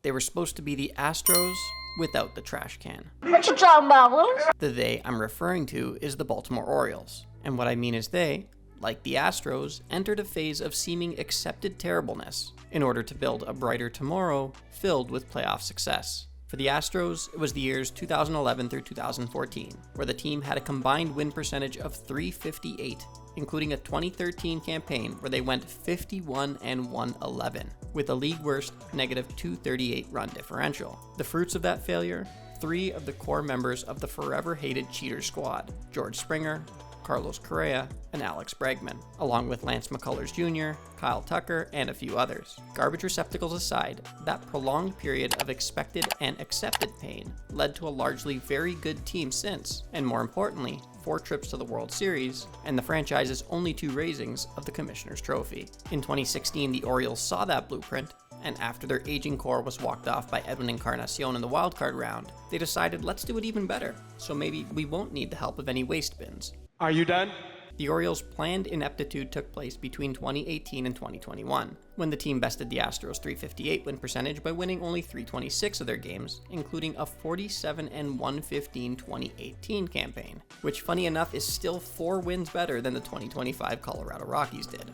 They were supposed to be the Astros without the trash can. What you talking about, Willis? The they I'm referring to is the Baltimore Orioles. And what I mean is they, like the Astros, entered a phase of seeming accepted terribleness in order to build a brighter tomorrow filled with playoff success. For the Astros, it was the years 2011 through 2014, where the team had a combined win percentage of .358, including a 2013 campaign where they went 51-111, with a league-worst negative .238 run differential. The fruits of that failure? 3 of the core members of the forever-hated cheater squad, George Springer, Carlos Correa, and Alex Bregman, along with Lance McCullers Jr., Kyle Tucker, and a few others. Garbage receptacles aside, that prolonged period of expected and accepted pain led to a largely very good team since, and more importantly, 4 trips to the World Series, and the franchise's only 2 raisings of the Commissioner's Trophy. In 2016, the Orioles saw that blueprint, and after their aging core was walked off by Edwin Encarnacion in the wildcard round, they decided, let's do it even better, so maybe we won't need the help of any waste bins. Are you done? The Orioles' planned ineptitude took place between 2018 and 2021, when the team bested the Astros' .358 win percentage by winning only .326 of their games, including a 47-115 2018 campaign, which funny enough is still 4 wins better than the 2025 Colorado Rockies did.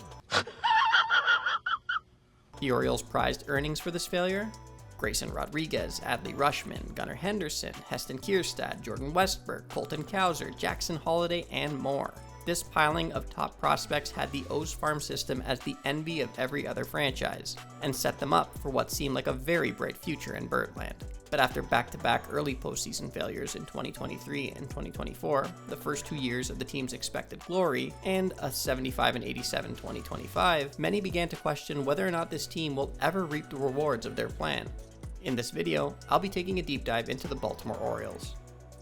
The Orioles' prized earnings for this failure? Grayson Rodriguez, Adley Rutschman, Gunnar Henderson, Heston Kierstad, Jordan Westburg, Colton Cowser, Jackson Holliday, and more. This piling of top prospects had the O's farm system as the envy of every other franchise, and set them up for what seemed like a very bright future in Birdland. But after back-to-back early postseason failures in 2023 and 2024, the first 2 years of the team's expected glory, and a 75-87 2025, many began to question whether or not this team will ever reap the rewards of their plan. In this video, I'll be taking a deep dive into the Baltimore Orioles.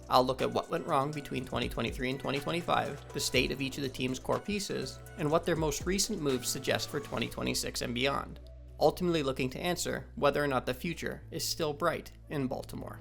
I'll look at what went wrong between 2023 and 2025, the state of each of the team's core pieces, and what their most recent moves suggest for 2026 and beyond, ultimately looking to answer whether or not the future is still bright in Baltimore.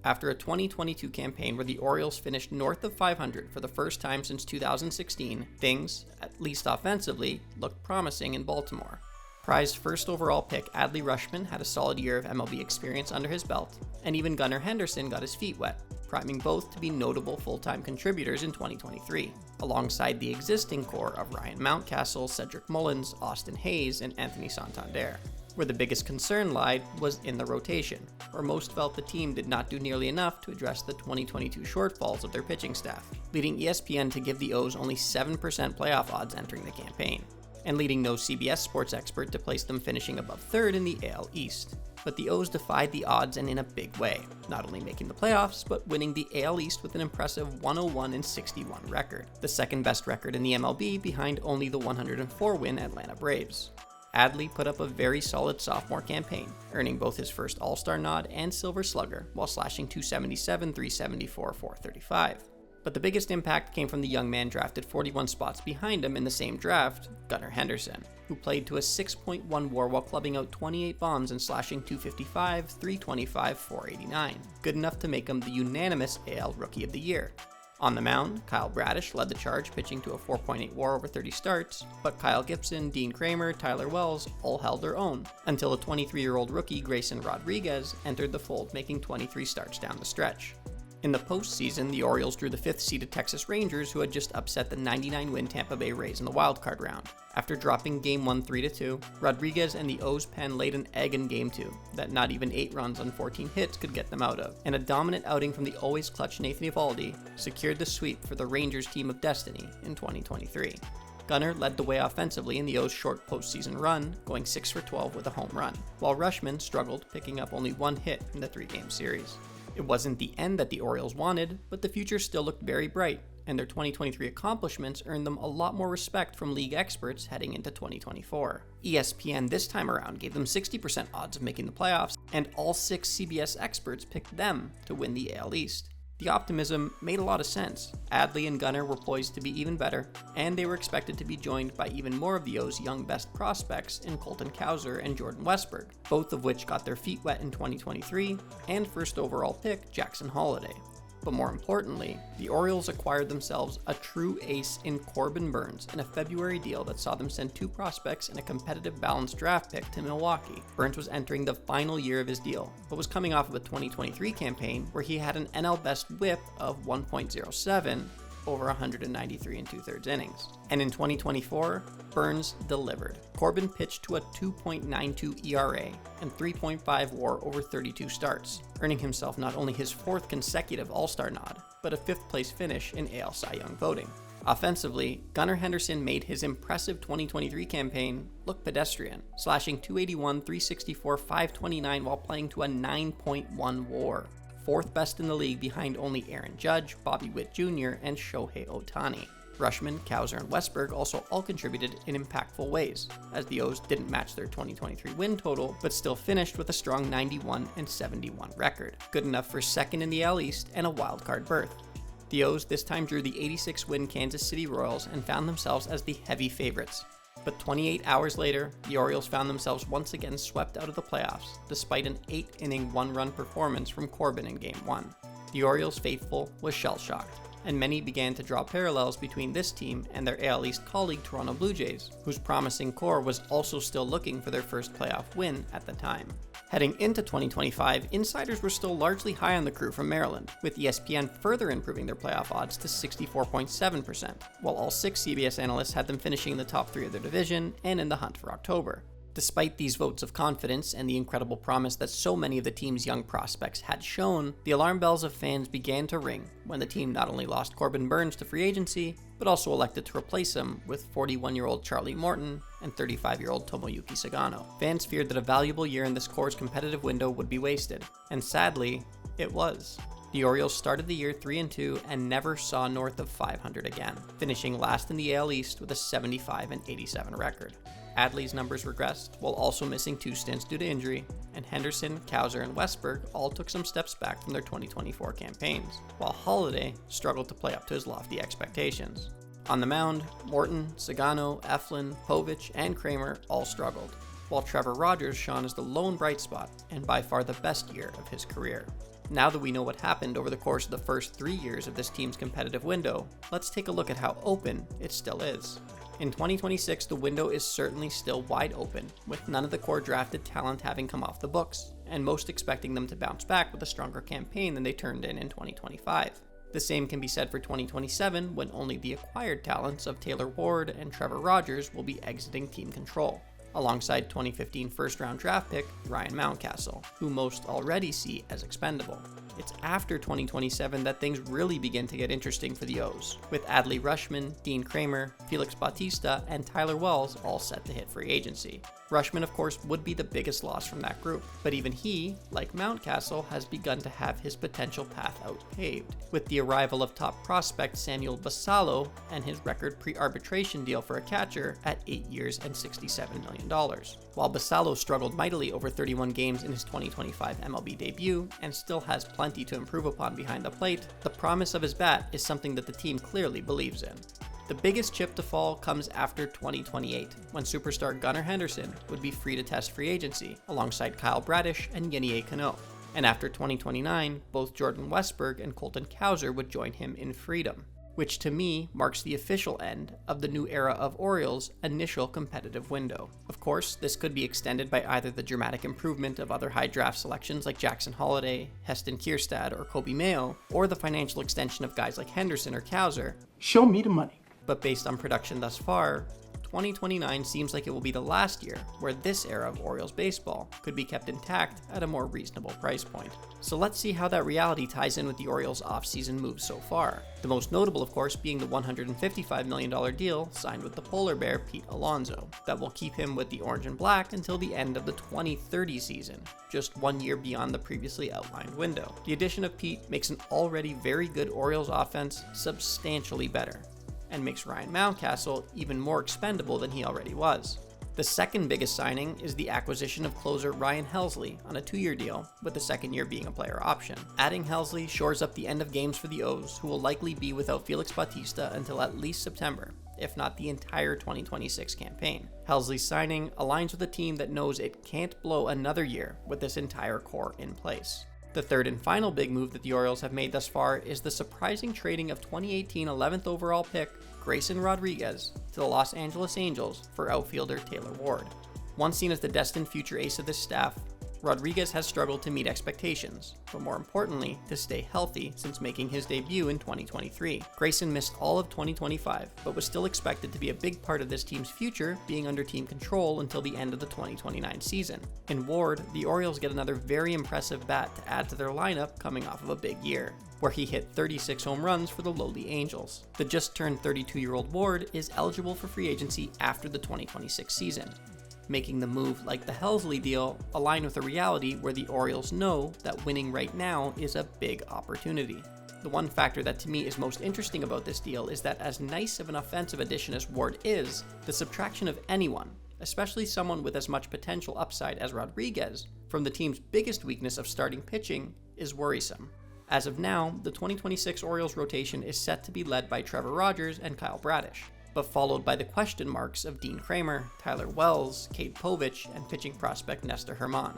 After a 2022 campaign where the Orioles finished north of 500 for the first time since 2016, things, at least offensively, looked promising in Baltimore. Prized first overall pick Adley Rutschman had a solid year of MLB experience under his belt, and even Gunnar Henderson got his feet wet, priming both to be notable full-time contributors in 2023, alongside the existing core of Ryan Mountcastle, Cedric Mullins, Austin Hayes, and Anthony Santander. Where the biggest concern lied was in the rotation, where most felt the team did not do nearly enough to address the 2022 shortfalls of their pitching staff, leading ESPN to give the O's only 7% playoff odds entering the campaign, and leading no CBS sports expert to place them finishing above 3rd in the AL East. But the O's defied the odds and in a big way, not only making the playoffs, but winning the AL East with an impressive 101-61 record, the second best record in the MLB behind only the 104-win Atlanta Braves. Adley put up a very solid sophomore campaign, earning both his first All-Star nod and Silver Slugger while slashing .277, .374, .435. But the biggest impact came from the young man drafted 41 spots behind him in the same draft, Gunnar Henderson, who played to a 6.1 WAR while clubbing out 28 bombs and slashing .255, .325, .489, good enough to make him the unanimous AL Rookie of the Year. On the mound, Kyle Bradish led the charge, pitching to a 4.8 WAR over 30 starts, but Kyle Gibson, Dean Kramer, Tyler Wells all held their own, until a 23-year-old rookie Grayson Rodriguez entered the fold, making 23 starts down the stretch. In the postseason, the Orioles drew the 5th-seeded Texas Rangers, who had just upset the 99-win Tampa Bay Rays in the wildcard round. After dropping Game 1 3-2, Rodriguez and the O's pen laid an egg in Game 2 that not even 8 runs on 14 hits could get them out of, and a dominant outing from the always clutch Nathan Eovaldi secured the sweep for the Rangers' team of destiny in 2023. Gunnar led the way offensively in the O's short postseason run, going 6 for 12 with a home run, while Rutschman struggled, picking up only 1 hit in the 3-game series. It wasn't the end that the Orioles wanted, but the future still looked very bright, and their 2023 accomplishments earned them a lot more respect from league experts heading into 2024. ESPN this time around gave them 60% odds of making the playoffs, and all 6 CBS experts picked them to win the AL East. The optimism made a lot of sense. Adley and Gunnar were poised to be even better, and they were expected to be joined by even more of the O's young best prospects in Colton Cowser and Jordan Westburg, both of which got their feet wet in 2023, and first overall pick Jackson Holliday. But more importantly, the Orioles acquired themselves a true ace in Corbin Burnes in a February deal that saw them send 2 prospects and a competitive balanced draft pick to Milwaukee. Burnes was entering the final year of his deal, but was coming off of a 2023 campaign where he had an NL best whip of 1.07 over 193 2/3 innings. And in 2024, Burnes delivered. Corbin pitched to a 2.92 ERA and 3.5 WAR over 32 starts, earning himself not only his 4th consecutive All-Star nod, but a 5th place finish in AL Cy Young voting. Offensively, Gunnar Henderson made his impressive 2023 campaign look pedestrian, slashing 281, 364, 529 while playing to a 9.1 WAR. 4th best in the league behind only Aaron Judge, Bobby Witt Jr., and Shohei Ohtani. Rutschman, Cowser, and Westberg also all contributed in impactful ways, as the O's didn't match their 2023 win total, but still finished with a strong 91-71 record, good enough for 2nd in the AL East and a wildcard berth. The O's this time drew the 86-win Kansas City Royals and found themselves as the heavy favorites. But 28 hours later, the Orioles found themselves once again swept out of the playoffs, despite an 8-inning 1-run performance from Corbin in Game 1. The Orioles faithful was shell-shocked, and many began to draw parallels between this team and their AL East colleague Toronto Blue Jays, whose promising core was also still looking for their first playoff win at the time. Heading into 2025, insiders were still largely high on the crew from Maryland, with ESPN further improving their playoff odds to 64.7%, while all 6 CBS analysts had them finishing in the top 3 of their division and in the hunt for October. Despite these votes of confidence and the incredible promise that so many of the team's young prospects had shown, the alarm bells of fans began to ring when the team not only lost Corbin Burnes to free agency, but also elected to replace him with 41-year-old Charlie Morton and 35-year-old Tomoyuki Sagano. Fans feared that a valuable year in this core's competitive window would be wasted, and sadly, it was. The Orioles started the year 3-2 and never saw north of 500 again, finishing last in the AL East with a 75-87 record. Adley's numbers regressed, while also missing 2 stints due to injury, and Henderson, Cowser, and Westberg all took some steps back from their 2024 campaigns, while Holliday struggled to play up to his lofty expectations. On the mound, Morton, Sagano, Eflin, Povich, and Kramer all struggled, while Trevor Rogers shone as the lone bright spot and by far the best year of his career. Now that we know what happened over the course of the first 3 years of this team's competitive window, let's take a look at how open it still is. In 2026, the window is certainly still wide open, with none of the core drafted talent having come off the books, and most expecting them to bounce back with a stronger campaign than they turned in 2025. The same can be said for 2027, when only the acquired talents of Taylor Ward and Trevor Rogers will be exiting team control, alongside 2015 first-round draft pick Ryan Mountcastle, who most already see as expendable. It's after 2027 that things really begin to get interesting for the O's, with Adley Rutschman, Dean Kramer, Felix Bautista, and Tyler Wells all set to hit free agency. Rutschman, of course, would be the biggest loss from that group, but even he, like Mountcastle, has begun to have his potential path out paved, with the arrival of top prospect Samuel Basallo and his record pre-arbitration deal for a catcher at 8 years and $67 million. While Basallo struggled mightily over 31 games in his 2025 MLB debut and still has plenty to improve upon behind the plate, the promise of his bat is something that the team clearly believes in. The biggest chip to fall comes after 2028, when superstar Gunnar Henderson would be free to test free agency, alongside Kyle Bradish and Yennier Cano. And after 2029, both Jordan Westberg and Colton Cowser would join him in freedom, which to me marks the official end of the new era of Orioles' initial competitive window. Of course, this could be extended by either the dramatic improvement of other high draft selections like Jackson Holliday, Heston Kierstad, or Kobe Mayo, or the financial extension of guys like Henderson or Cowser. Show me the money. But based on production thus far, 2029 seems like it will be the last year where this era of Orioles baseball could be kept intact at a more reasonable price point. So let's see how that reality ties in with the Orioles' offseason moves so far. The most notable, of course, being the $155 million deal signed with the polar bear Pete Alonso that will keep him with the orange and black until the end of the 2030 season, just 1 year beyond the previously outlined window. The addition of Pete makes an already very good Orioles offense substantially better, and makes Ryan Mountcastle even more expendable than he already was. The second biggest signing is the acquisition of closer Ryan Helsley on a 2-year deal, with the second year being a player option. Adding Helsley shores up the end of games for the O's, who will likely be without Felix Bautista until at least September, if not the entire 2026 campaign. Helsley's signing aligns with a team that knows it can't blow another year with this entire core in place. The third and final big move that the Orioles have made thus far is the surprising trading of 2018 11th overall pick Grayson Rodriguez to the Los Angeles Angels for outfielder Taylor Ward. Once seen as the destined future ace of this staff, Rodriguez has struggled to meet expectations, but more importantly, to stay healthy since making his debut in 2023. Grayson missed all of 2025, but was still expected to be a big part of this team's future, being under team control until the end of the 2029 season. In Ward, the Orioles get another very impressive bat to add to their lineup coming off of a big year, where he hit 36 home runs for the lowly Angels. The just-turned 32-year-old Ward is eligible for free agency after the 2026 season, making the move, like the Helsley deal, align with a reality where the Orioles know that winning right now is a big opportunity. The one factor that to me is most interesting about this deal is that as nice of an offensive addition as Ward is, the subtraction of anyone, especially someone with as much potential upside as Rodriguez, from the team's biggest weakness of starting pitching is worrisome. As of now, the 2026 Orioles rotation is set to be led by Trevor Rogers and Kyle Bradish, but followed by the question marks of Dean Kramer, Tyler Wells, Cade Povich, and pitching prospect Nestor Herman.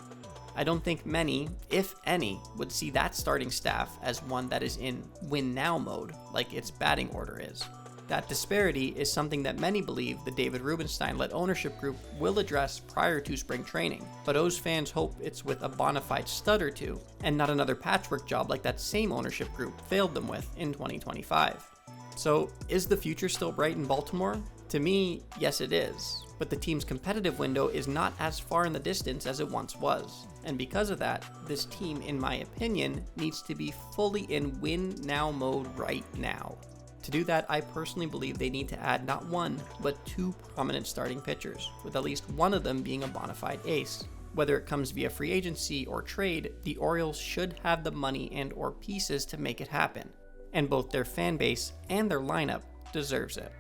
I don't think many, if any, would see that starting staff as one that is in win-now mode, like its batting order is. That disparity is something that many believe the David Rubenstein-led ownership group will address prior to spring training, but O's fans hope it's with a bona fide stud or two, and not another patchwork job like that same ownership group failed them with in 2025. So, is the future still bright in Baltimore? To me, yes it is, but the team's competitive window is not as far in the distance as it once was, and because of that, this team, in my opinion, needs to be fully in win-now mode right now. To do that, I personally believe they need to add not one, but two prominent starting pitchers, with at least one of them being a bona fide ace. Whether it comes via free agency or trade, the Orioles should have the money and or pieces to make it happen, and both their fan base and their lineup deserves it.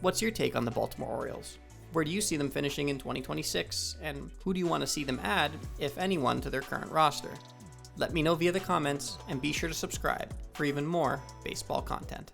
What's your take on the Baltimore Orioles? Where do you see them finishing in 2026, and who do you want to see them add, if anyone, to their current roster? Let me know via the comments, and be sure to subscribe for even more baseball content.